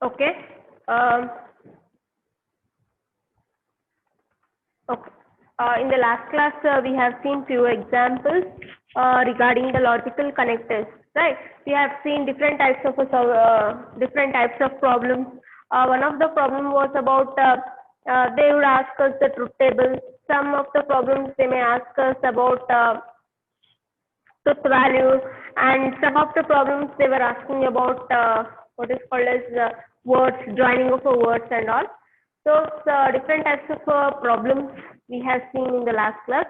Okay. Um, okay. In the last class, we have seen few examples regarding the logical connectors. Right. We have seen different types of problems. One of the problem was about they would ask us the truth table. Some of the problems they may ask us about truth value, and some of the problems they were asking about what is called as words, joining of words and all. So different types of problems we have seen in the last class.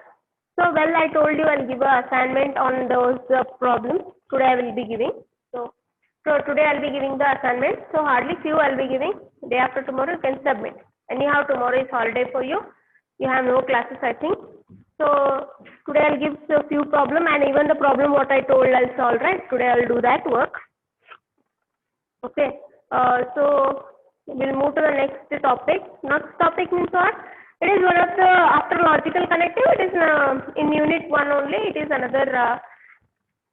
So well, I told you I'll give an assignment on those problems. Today I will be giving. So today I'll be giving the assignment. So hardly few I'll be giving. Day after tomorrow you can submit. Anyhow, tomorrow is holiday for you. You have no classes, I think. So today I'll give a few problem, and even the problem what I told I'll solve, right? Today I'll do that work. Okay. So we'll move to the next topic. Next topic means what? It is one of the after logical connective. It is in unit 1 only. It is another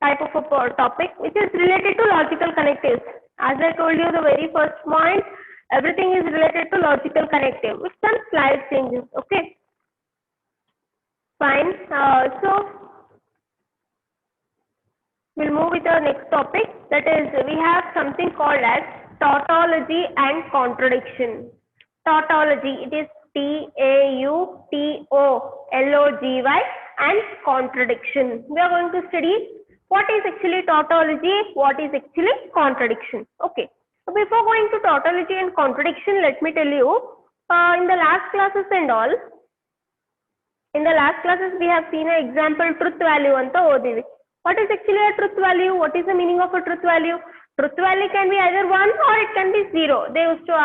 type of a topic which is related to logical connectives. As I told you, the very first point, everything is related to logical connective with some slight changes. Okay. Fine. So we'll move with the next topic. That is, we have something called as tautology and contradiction. Tautology. It is Tautology and contradiction. We are going to study what is actually tautology, what is actually contradiction. Okay. So before going to tautology and contradiction, let me tell you, in the last classes and all, in the last classes we have seen an example truth value anta odivi. What is actually a truth value? What is the meaning of a truth value? Truth value can be either 1 or it can be 0. They used to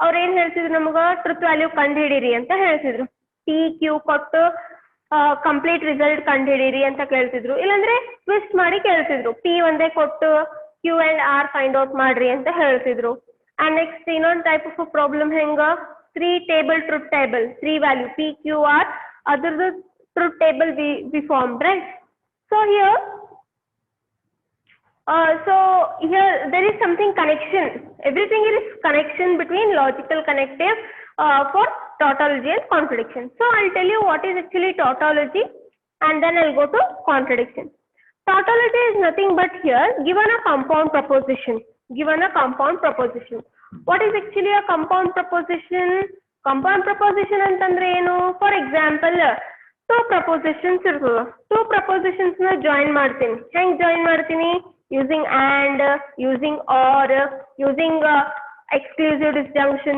ಅವ್ರು ಏನು ಹೇಳ್ತಿದ್ರು ನಮಗೆ truth value ಕಂಡುಹಿಡಿಯಿರಿ ಅಂತ ಹೇಳ್ತಿದ್ರು. P Q ಕೊಟ್ಟು complete result ಕಂಡುಹಿಡಿಯಿರಿ ಅಂತ ಕೇಳ್ತಿದ್ರು. ಇಲ್ಲಾಂದ್ರೆ ಟ್ವಿಸ್ಟ್ ಮಾಡಿ ಕೇಳ್ತಿದ್ರು. P ಒಂದೇ ಕೊಟ್ಟು Q and R find out ಮಾಡ್ರಿ ಅಂತ ಹೇಳ್ತಿದ್ರು. And next ಇನ್ನೊಂದು ಟೈಪ್ ಆಫ್ ಪ್ರಾಬ್ಲಮ್ ಹೆಂಗ 3 table truth table 3 value P Q R other the truth table we formed, right? So here there is something connection. Everything is connection between logical connective for tautology and contradiction. So I'll tell you what is actually tautology, and then I'll go to contradiction. Tautology is nothing but here given a compound proposition. What is actually a compound proposition? Compound proposition ಅಂತಂದ್ರೆ ಏನು? For example, two propositions ಇರ್ತದೆ. Two propositions ನ join ಮಾಡ್ತೀನಿ. ಹೆಂಗ್ join ಮಾಡ್ತೀನಿ? Using and, using or, using exclusive disjunction,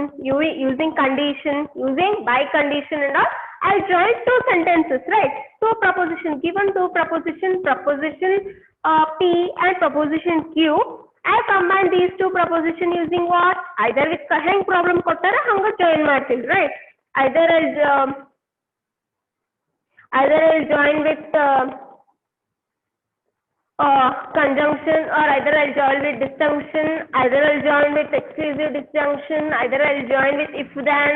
using condition, using by condition and all. I'll join two sentences, right? Two propositions, given two proposition P and proposition Q. I combine these two proposition using what? Either with hang problem kottara hanga join ಮಾಡ್ತೀನಿ, right? Either I'll join with conjunction, or either I'll join with disjunction, either I'll join with exclusive disjunction, either I'll join with if then,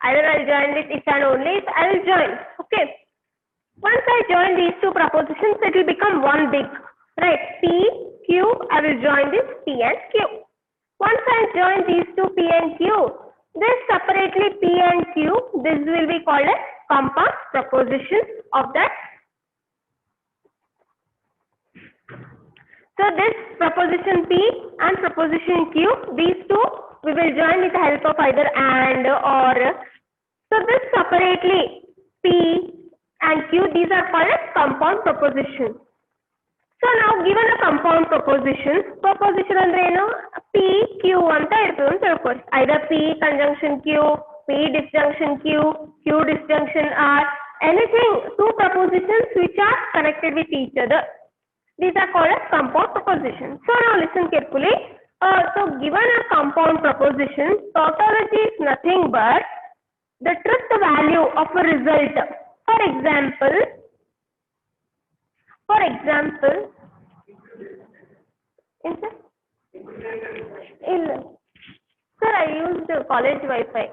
either I'll join with if and only if I'll join. Okay. Once I join these two propositions, it will become one big, right? P, Q, I will join this P and Q. Once I join these two P and Q, this separately P and Q, this will be called as compound proposition of that. So this proposition P and proposition Q, these two we will join with the help of either and or. So this separately P and Q, these are called as compound proposition. So now given a compound proposition ಅಂದ್ರೆ ಏನು? P Q ಅಂತ ಇರ್ತದೆ ಅಂತ ತಿಳ್ಕೊಳ್ಳಿ. Either P conjunction Q, P disjunction Q, Q disjunction R, anything, two propositions which are connected with each other. These are called as compound propositions. So now listen carefully. So given a compound proposition, tautology is nothing but the truth value of a result. For example, sir, I used college Wi-Fi.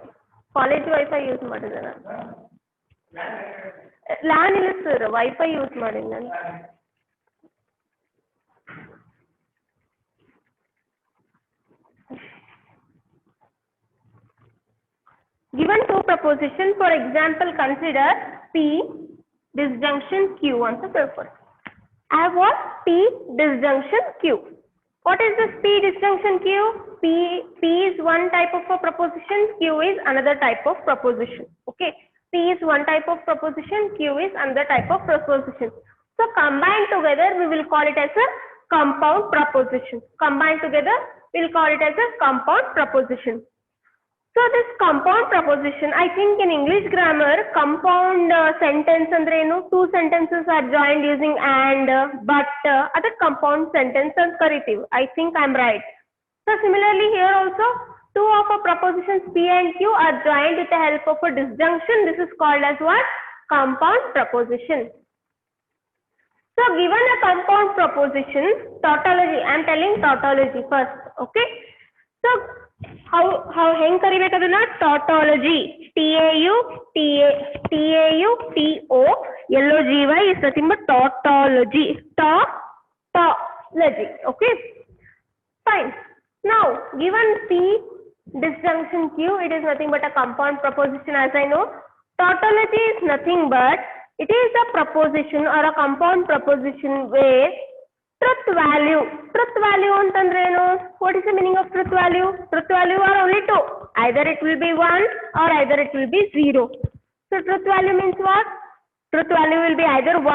College Wi-Fi use ಮಾಡಿದೆ ನಾನು. LAN ಇಲ್ಲ sir, Wi-Fi use ಮಾಡಿದೆ ನಾನು. Given two proposition, for example, consider P disjunction Q on the paper. I have what? P disjunction Q. What is this P disjunction Q? P is one type of a proposition, Q is another type of proposition. Okay. P is one type of proposition, Q is another type of proposition. So combined together, we will call it as a compound proposition. Combined together, we will call it as a compound proposition. So this compound proposition, I think in English grammar, compound sentence andre enu, two sentences are joined using and, but other compound sentence and corrective. I think I'm right. So similarly here also, two of our propositions P and Q are joined with the help of a disjunction. This is called as what? Compound proposition. So given a compound proposition, tautology, I am telling tautology first, okay? So how hang karibe kadana? Tautology. T-A-U-T-O-L-O-G-Y is nothing but tautology. Tautology. Okay. Fine. Now, given P disjunction Q, it is nothing but a compound proposition, as I know. Tautology is nothing but it is a proposition or a compound proposition where truth value antandre enu? What is the meaning of truth value? Truth value are only two. Either it will be 1 or either it will be 0. So truth value means what? Truth value will be either 1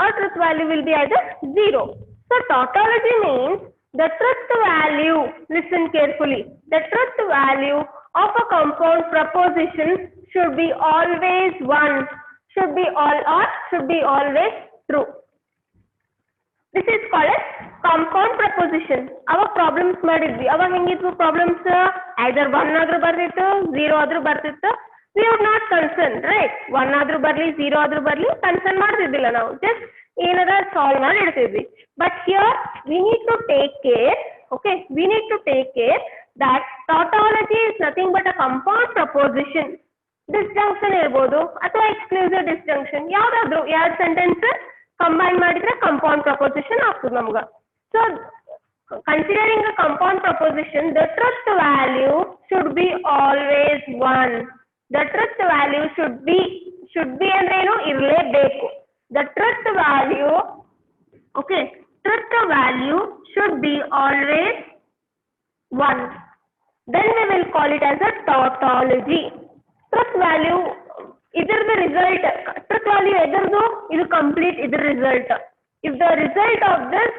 or truth value will be either 0. So tautology means the truth value, listen carefully, the truth value of a compound proposition should be always 1, should be always true. This is called as compound proposition. Our problems ಮಾಡಿದ್ವಿ. ಅವಾಗ ಹೆಂಗಿದ್ವು problems? Either 1 ಆದ್ರೂ ಬರ್ತಿತ್ತು, 0 ಆದ್ರೂ ಬರ್ತಿತ್ತು. We would not concern, right? 1 ಆದ್ರೂ ಬರ್ಲಿ, 0 ಆದ್ರೂ ಬರ್ಲಿ, concern ಮಾಡ್ತಿದ್ದಿಲ್ಲ ನಾವು. Just ಏನಾರ solve ಮಾಡಿ ಇಡ್ತಿದ್ವಿ. But here we need to take care, okay? We need to take care that tautology is nothing but a compound proposition. Disjunction ಇರಬಹುದು ಅಥವಾ exclusive disjunction. ಯಾವ್ದಾದ್ರು ಎರಡು sentence combine ಮಾಡಿದ್ರೆ compound proposition ಆಗ್ತದೆ ನಮ್ಗ. So considering a compound proposition, the truth value should be always 1. The truth value should be ಅಂದ್ರೆ ಏನು? ಇರಲೇಬೇಕು. The truth value, okay, truth value should be always 1. Then we will call it as a tautology. Truth value, either the result, truth value either is complete either result. If the result of this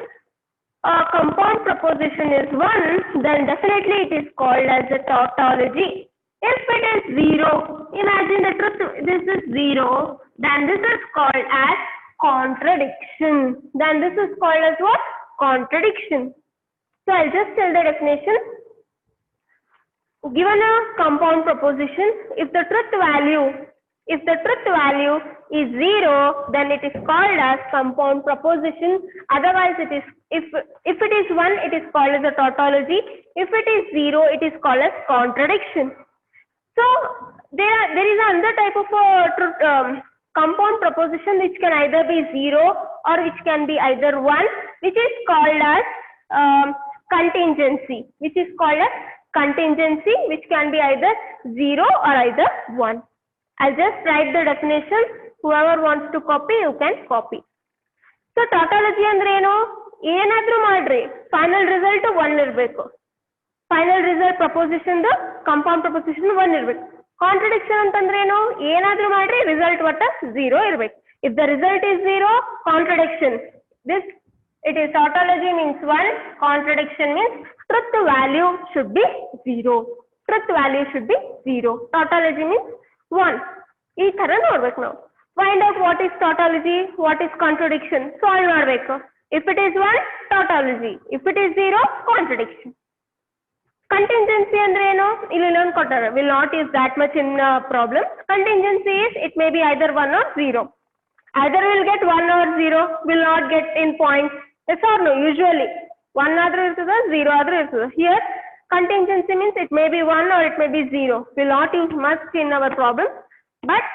compound proposition is 1, then definitely it is called as a tautology. If it is 0, imagine the truth, this is 0, then this is called as contradiction. Then this is called as what? Contradiction. So I'll just tell the definition. Given a compound proposition, if the truth value is 0, then it is called as compound proposition. Otherwise, it is if it is 1, it is called as a tautology. If it is 0, it is called as contradiction. So there is another type of compound proposition which can either be 0 or which can be either 1, which is called as contingency. Which is called as contingency, which can be either 0 or either 1. I'll just write the definition. Whoever wants to copy, you can copy. So tautology ಅಂದ್ರೆ ಏನು? ಏನಾದ್ರೂ ಮಾಡ್ರಿ, final result 1 ಇರಬೇಕು. Final result proposition compound proposition 1 ಇರಬೇಕು. Contradiction ಅಂತಂದ್ರೆ ಏನು? ಏನಾದ್ರೂ ಮಾಡ್ರಿ, ರಿಸಲ್ಟ್ ಒಟ್ಟ 0 ಇರಬೇಕು. If the result is 0, contradiction. This it is tautology means 1, contradiction means truth value should be 0. Truth value should be 0. Tautology means 1. ಈ ತರ ನೋಡ್ಬೇಕು ನಾವು. Find out what is tautology, what is contradiction. Solve ಮಾಡಬೇಕು. If it is 1, tautology. If it is 0, contradiction. Contingency ಅಂದ್ರೆ ಏನು? ಇಲ್ಲಿ learn ಕೊಟ್ಟಾರೆ. Will not use that much in problem. Contingency is it may be either 1 or 0. Either will get 1 or 0, will not get in points. Yes or no? Usually 1 ಆದ್ರೂ ಇರ್ತದೆ, 0 ಆದ್ರೂ ಇರ್ತದೆ. Here contingency means it may be 1 or it may be 0. Will not use much in our problem. But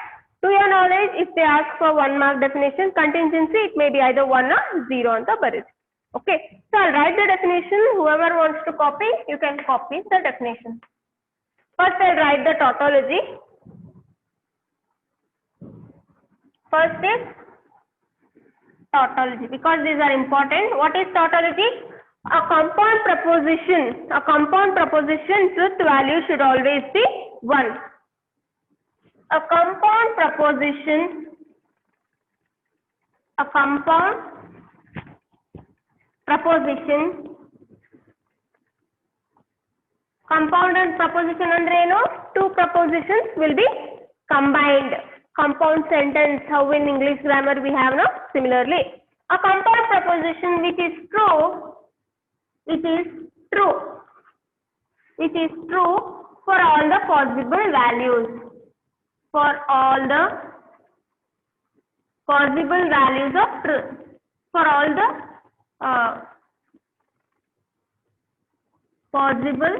to your knowledge, if they ask for 1 mark definition, contingency, it may be either 1 or 0 ಅಂತ ಬರುತ್ತೆ. Okay. So I'll write the definition. Whoever wants to copy, you can copy the definition. First I'll write the tautology. First is tautology, because these are important. What is tautology? A compound proposition. A compound proposition truth value should always be 1. A compound proposition. A compound proposition. Compound and proposition andre eno? Two propositions will be combined. Compound sentence, how in English grammar we have now? Similarly, a compound proposition which is true, for all the possible values, for all the possible values of truth, for all the possible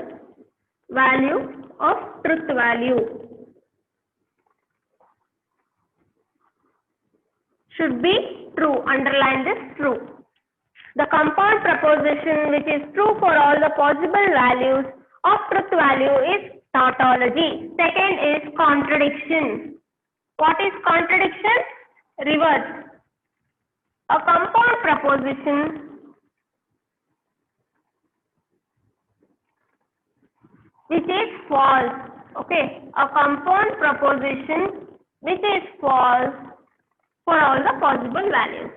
value of truth value should be true. Underline this, true. The compound proposition which is true for all the possible values of truth value is tautology. Second is contradiction. What is contradiction? Reverse. A compound proposition which is false. Okay. A compound proposition which is false for all the possible values.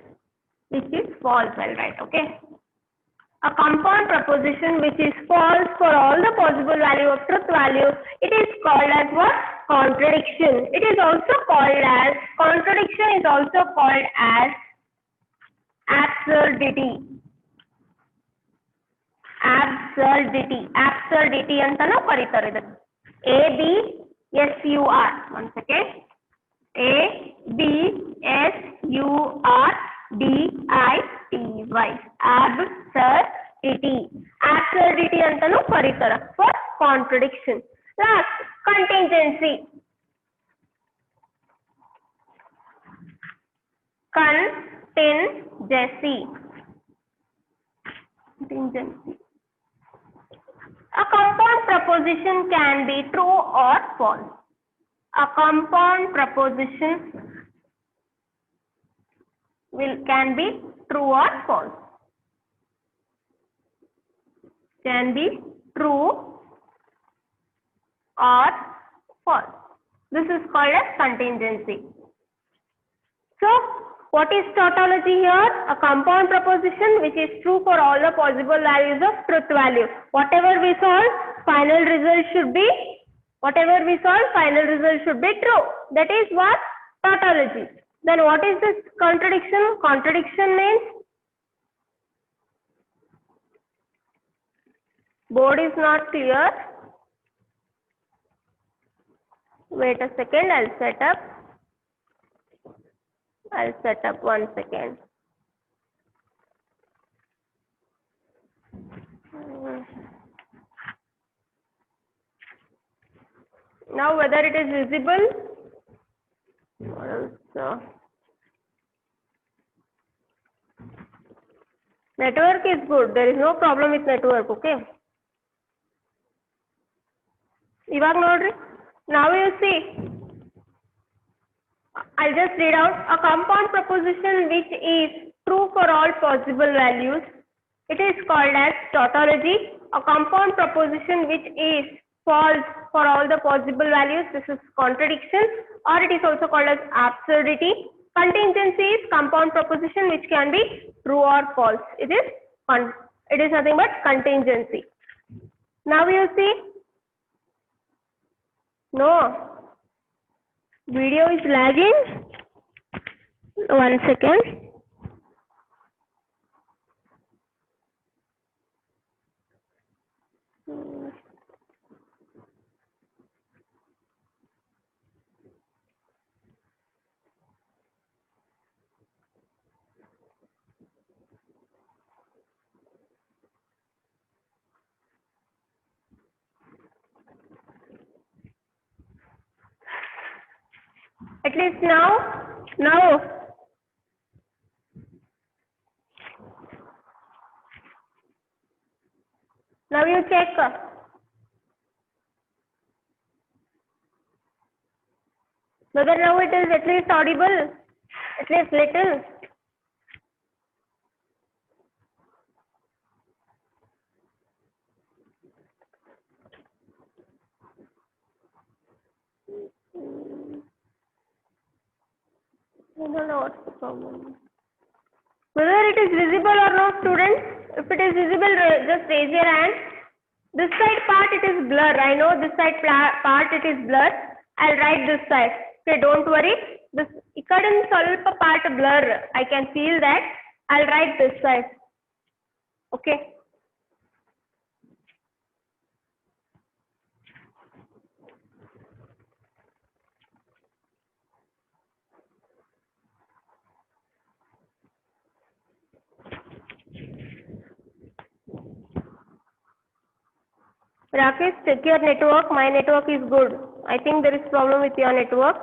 Which is false, well, right? Okay. A compound proposition which is false for all the possible value of truth value, it is called as what? Contradiction. It is also called as, contradiction is also called as absurdity. Absurdity antana ಕರೀತಾರೆ ಇದನ್ನು. ABSUR. One second. ABSURDITY. Absurdity. Absurdity ಅಂತನೂ ಕರೀತಾರೆ for contradiction. Last, contingency. Contingency. A compound proposition can be true or false. A compound proposition can be true or false. Can be true or false. This is called as contingency. So, what is tautology here? A compound proposition which is true for all the possible values of truth value. Whatever we solve, final result should be true. That is what? Tautology. Then what is this contradiction? Contradiction means board is not clear. Wait a second, I'll set up 1 second. Now whether it is visible or else, network is good. There is no problem with network. Okay. Ivag nodri. Now you see. I'll just read out. A compound proposition which is true for all possible values, it is called as tautology. A compound proposition which is false for all the possible values, this is contradiction, or it is also called as absurdity. Contingency is compound proposition which can be true or false. It is nothing but contingency. Now you see. No. Video is lagging. 1 second. At least now. Now you check. Whether now it is at least audible. At least little. I don't know what's the problem. Whether it is visible or not, students? If it is visible, just raise your hand. This side part it is blur. I know this side part it is blur. I'll write this side. Okay, don't worry. This ikkadin ಸ್ವಲ್ಪ part blur. I can feel that. I'll write this side. Okay. Rakesh, check your network. My network is good. I think there is problem with your network.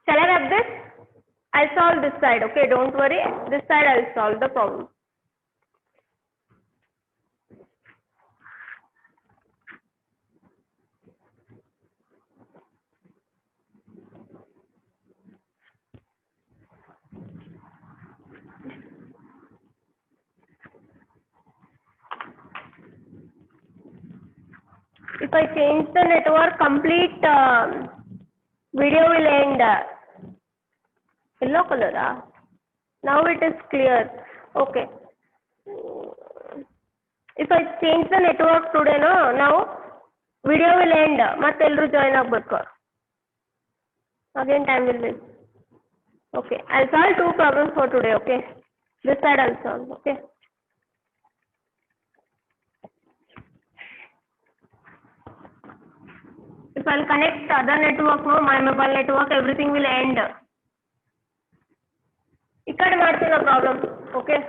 Shall I rub this? I'll solve this side. Okay, don't worry. This side I'll solve the problem. If I change the network, complete video will end. Yellow color. Now it is clear. Okay. If I change the network today, no, now video will end. Matte ellaru join agbeku. Again time will waste. Okay. I'll solve two problems for today. Okay. This side I'll solve. Okay. If I'll connect other network, no, my mobile network, everything will end. Ikkada ಮಾಡ್ತೀನಿ problem. Okay.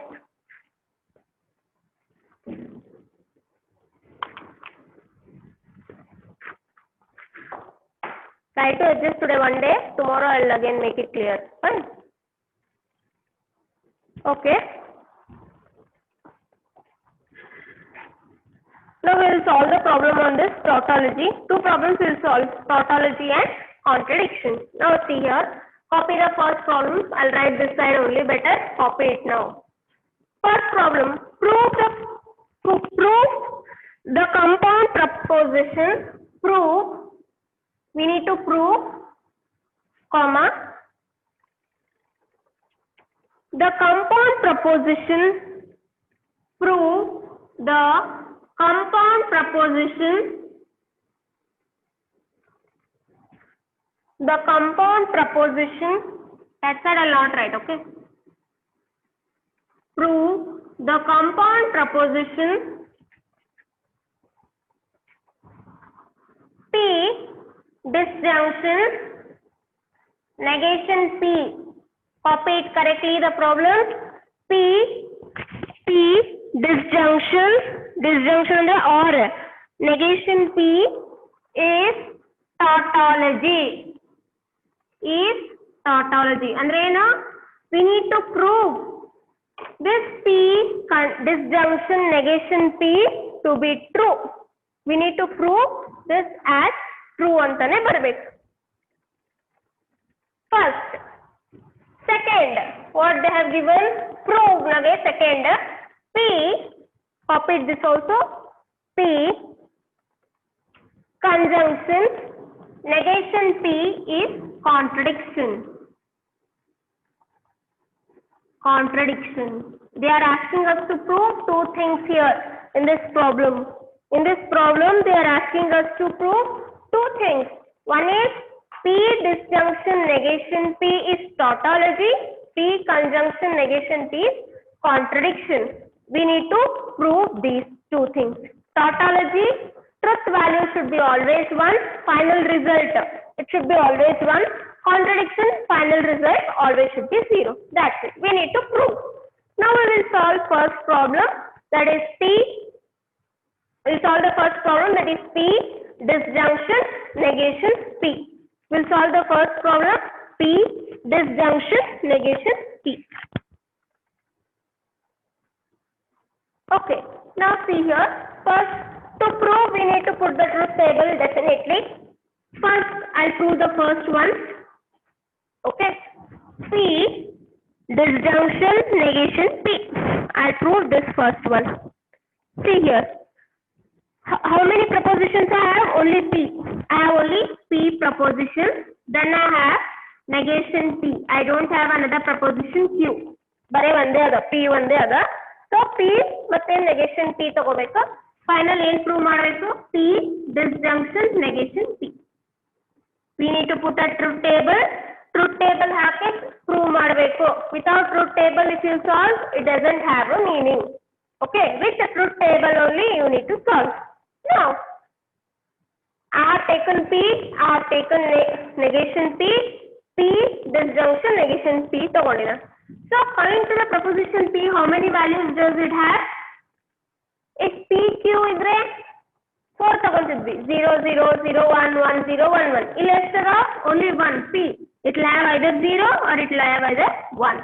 Try to adjust today one day. Tomorrow I'll again make it clear. Fine. Okay. Now we will solve the problem on this tautology. Two problems will solve, tautology and contradiction. Now see here. Copy the first problem. I'll write this side only. Better copy it now. First problem. Prove the compound proposition. Prove. We need to prove, comma, the compound proposition. Prove the compound proposition. The compound proposition. That side I'll not write. Okay. Prove the compound proposition P disjunction negation P. Copy it correctly the problem. P disjunction or negation P is tautology. Andre na we need to prove this P disjunction negation P to be true. We need to prove this as true antane barbeku. First. Second, what they have given, prove nage second, P, copied this also, P, conjunction, negation P is contradiction. They are asking us to prove two things here in this problem. In this problem, they are asking us to prove two things. One is P disjunction negation P is tautology. P conjunction negation P is contradiction. We need to prove these two things. Tautology, truth value should be always 1. Final result, it should be always 1. Contradiction, final result always should be 0. That's it. We need to prove. Now we will solve first problem. That is P. We'll solve the first problem. That is P disjunction negation P. We'll solve the first problem, P disjunction negation P. Okay, now see here. First, to prove we need to put the truth table definitely. First, I'll prove the first one. Okay, P disjunction negation P. I'll prove this first one. See here. How many propositions I have? Only P. I have only P proposition. Then I have negation P. I don't have another proposition Q. Bare ಒಂದೇ ಅದ P ಒಂದೇ ಅದ. So P ಮತ್ತೆ negation P ತಗೋಬೇಕು. Final ಏನ್ prove ಮಾಡಬೇಕು? P disjunction negation P. We need to put a truth table. Truth table hockey prove ಮಾಡಬೇಕು. Without truth table if you solve, it doesn't have a meaning. Okay, with the truth table only you need to solve. Now, I have taken P, I have taken negation P, P disjunction negation P ತಗೊಂಡಿನ. So coming to the proposition P, how many values does it have? If PQ ಇದ್ರೆ 4 ತಗೊಂತಿದ್ವಿ 0 0 0 1 1 0 1 1. ಇಲ್ಲಿ ಎಷ್ಟದ? Only 1 P. It will have either 0 or it will have either 1.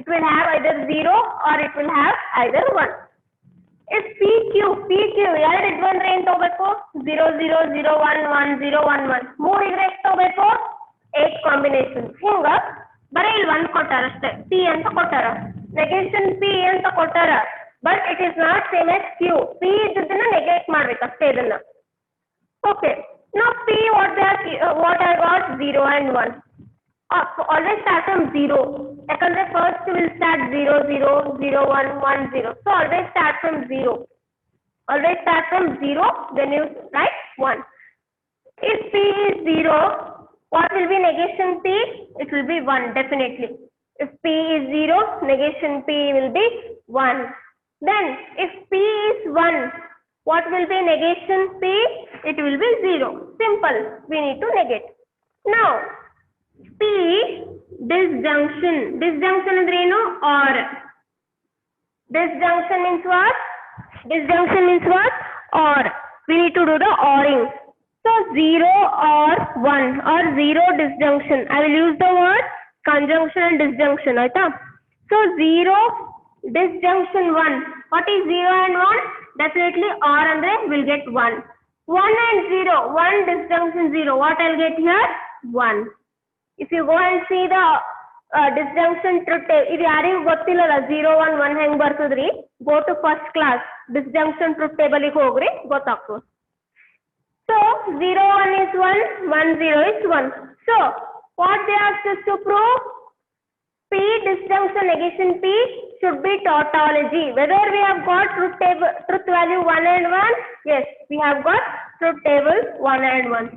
It will have either 0 or it will have either 1. If PQ ಎರಡು ಇದ್ವಂದ್ರೆ ಏನ್ ತಗೋಬೇಕು? 0 0 0 1 1 0 1 1. 3 ಇದ್ರೆ ಎಷ್ಟು ತಗೋಬೇಕು? 8 combination. ಹಿಂಗ ಬರೀ ಇಲ್ಲಿ 1 ಕೊಟ್ಟಾರ ಅಷ್ಟೇ. P ಅಂತ ಕೊಟ್ಟಾರ. ನೆಗೇಷನ್ P ಅಂತ ಕೊಟ್ಟಾರ. But it is not same as Q. P ಇದ್ದದನ್ನ ನೆಗೆಟ್ ಮಾಡ್ಬೇಕು ಅಷ್ಟೇ ಇದನ್ನ. Okay. Now P what I got 0 and 1. Always start from 0. ಯಾಕಂದ್ರೆ first will start 0 0 0 1 1 0. So always start from 0. Always start from 0. Then you write 1. If P is 0, what will be negation P? It will be 1 definitely. If P is 0, negation P will be 1. Then if P is 1, what will be negation P? It will be 0. Simple. We need to negate. Now, P disjunction. Disjunction ಅಂದ್ರೆ ಏನು? Or. Disjunction means what? Disjunction means what? Or. We need to do the oring. So 0 or 1 or 0 disjunction. I will use the word conjunction and disjunction. Aita? So 0 disjunction 1. What is 0 and 1? Definitely or andre will get 1. 1 and 0. 1 disjunction 0. What I'll get here? 1. If you go and see the disjunction truth table, ಇದು ಯಾರಿಗೂ ಗೊತ್ತಿಲ್ಲಲ್ಲ 0 1 1 ಹೆಂಗ್ ಬರ್ತದ್ರಿ, go to first class disjunction truth table ಗೆ ಹೋಗ್ರಿ ಗೊತ್ತಾಗ್ತದೆ. So 0 1 is 1, 1 0 is 1. So what they asked us to prove? P disjunction negation P should be tautology. Whether we have got truth value 1 and 1, yes, we have got truth table 1 and 1.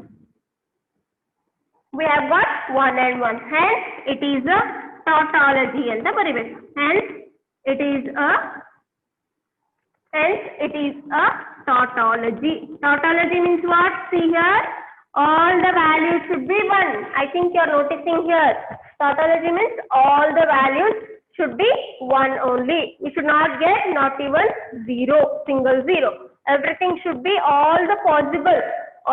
We have got 1 and 1. Hence, it is a tautology. Hence, it is a tautology. Tautology means what? See here, all the values should be 1. I think you are noticing here. Tautology means all the values should be 1 only. We should not get not even 0, single 0. Everything should be all the possible.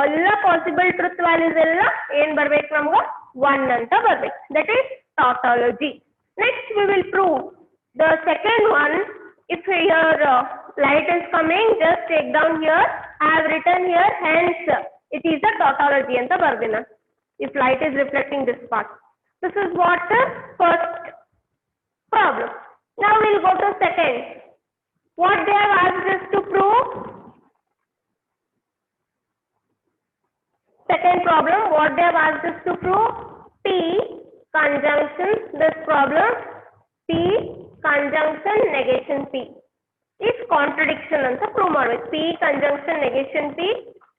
All possible truth values ಎಲ್ಲ ಏನ್ ಬರ್ಬೇಕು ನಮ್ಗೆ 1 ಅಂತ ಬರ್ಬೇಕು. That is tautology. Next we will prove the second one. If your light is coming, just take down here. I have written here, hence it is a tautology ಅಂತ ಬರ್ದಿನ. If light is reflecting this part. This is what the first problem. Now we will go to second. What they have asked us to prove? Second problem, what they have asked us to prove? P conjunction, this problem, P conjunction negation P is contradiction anta prove ಮಾಡಬೇಕು. P conjunction negation P,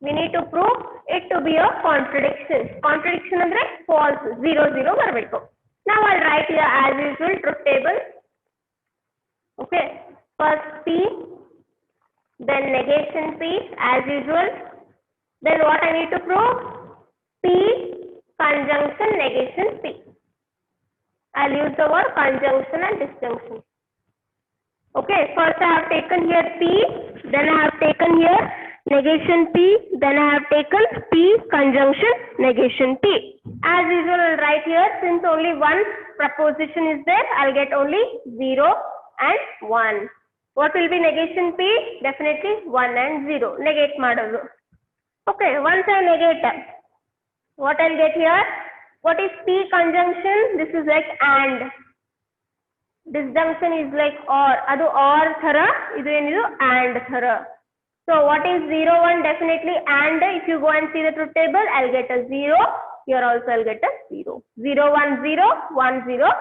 we need to prove it to be a contradiction. Contradiction ಅಂದ್ರೆ false, 0 0 ಬರಬೇಕು. Now I'll write here as usual truth table. Okay, first P, then negation P as usual. Then what I need to prove? P conjunction negation P. I'll use the word conjunction and disjunction. Okay, first I have taken here P, then I have taken here negation P, then I have taken P conjunction negation P. As usual, I'll write here, since only one proposition is there, I'll get only 0 and 1. What will be negation P? Definitely 1 and 0. Negate ಮಾಡೋದು. Okay, once I negate, what I'll get here? What is P conjunction? This is like and. Disjunction is like or. Adu or thara, idu enidu and thara. So what is 0, 1? Definitely and. If you go and see the truth table, I'll get a 0. Here also I'll get a 0. 0, 1, 0, 1, 0,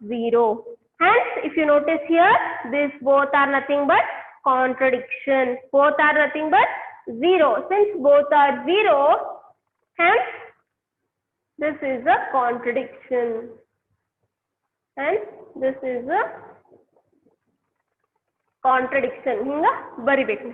0. Hence, if you notice here, these both are nothing but contradictions. Both are nothing but 0. Since both are 0, hence, this is a contradiction. Hence, this is a contradiction. Hinga baribeku.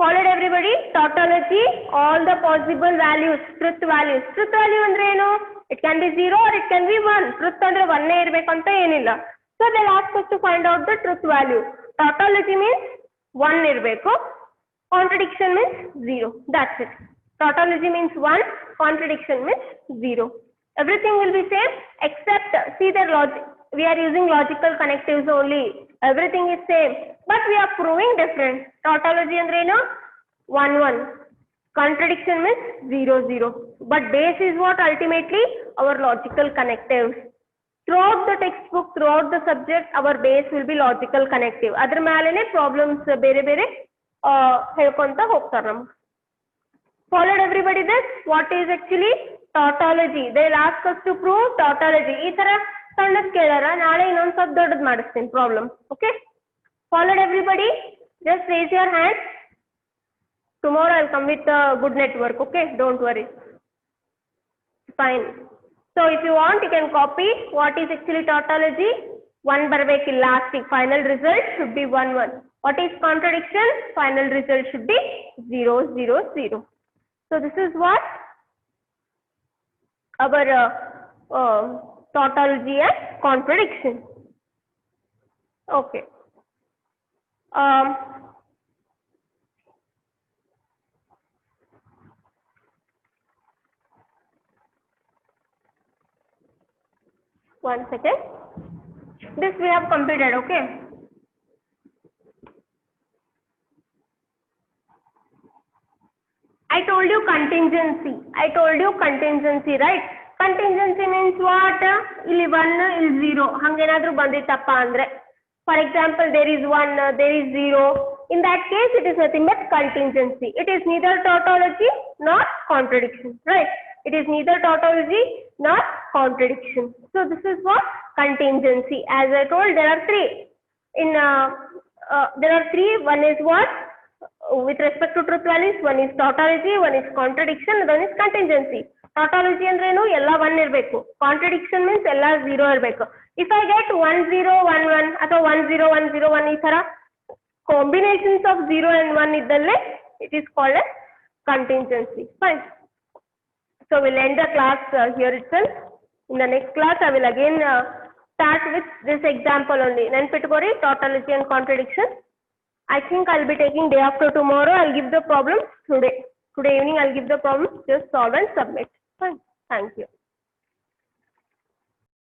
Followed everybody? Tautology, all the possible values, truth values. Truth value andre eno? It can be 0 or it can be 1. Truth andre 1 irbeku anta enilla. So they'll ask us to find out the truth value. Tautology means 1 irbeku. Contradiction means 0. That's it. Tautology means 1. Contradiction means 0. Everything will be same except see their logic. We are using logical connectives only. Everything is same, but we are proving different. Tautology andre eno? 1, 1. Contradiction means 0, 0. But base is what? Ultimately our logical connectives. Throughout the textbook, throughout the subject, our base will be logical connective. Adar malene problems bere bere helkonta hogtar namu. Followed everybody this? What is actually tautology? They'll ask us to prove tautology. Ee tara sannad kellara naale innond ಸ್ವಲ್ಪ ದೊಡ್ಡದು ಮಾಡಿಸ್ತೀನಿ problem. Okay? Followed everybody? Just raise your hand. Tomorrow I'll come with a good network. Okay? Don't worry. Fine. So if you want, you can copy what is actually tautology. 1 barbeki last final result should be 1, 1. What is contradiction? Final result should be 0, 0, 0. So this is what our tautology and contradiction. Okay. One second. This we have completed. Okay. I told you contingency. Right? Contingency means what? Illi 1, illi 0. Hangenadru banditappa andre. For example, there is 1, there is 0. In that case, it is nothing but contingency. It is neither tautology nor contradiction. Right? It is neither tautology nor contradiction. So this is what contingency. As I told, there are 3. There are 3. One is what? With respect to truth values, one is tautology, one is contradiction, one is contingency. Tautology andre enu ella 1 irbeku. Contradiction means ella 0 irbeku. If I get 1 0 1 1 ಅಥವಾ 1 0 1 0 1 ಈ ತರ combinations of 0 and 1 iddalle, it is called as contingency. Fine. So we'll end the class here itself. In the next class, I will again start with this example only. Nenpittukori tautology and contradiction. I think I'll be taking day after tomorrow. I'll give the problem today. Today evening I'll give the problem. Just solve and submit. Fine. Thank you.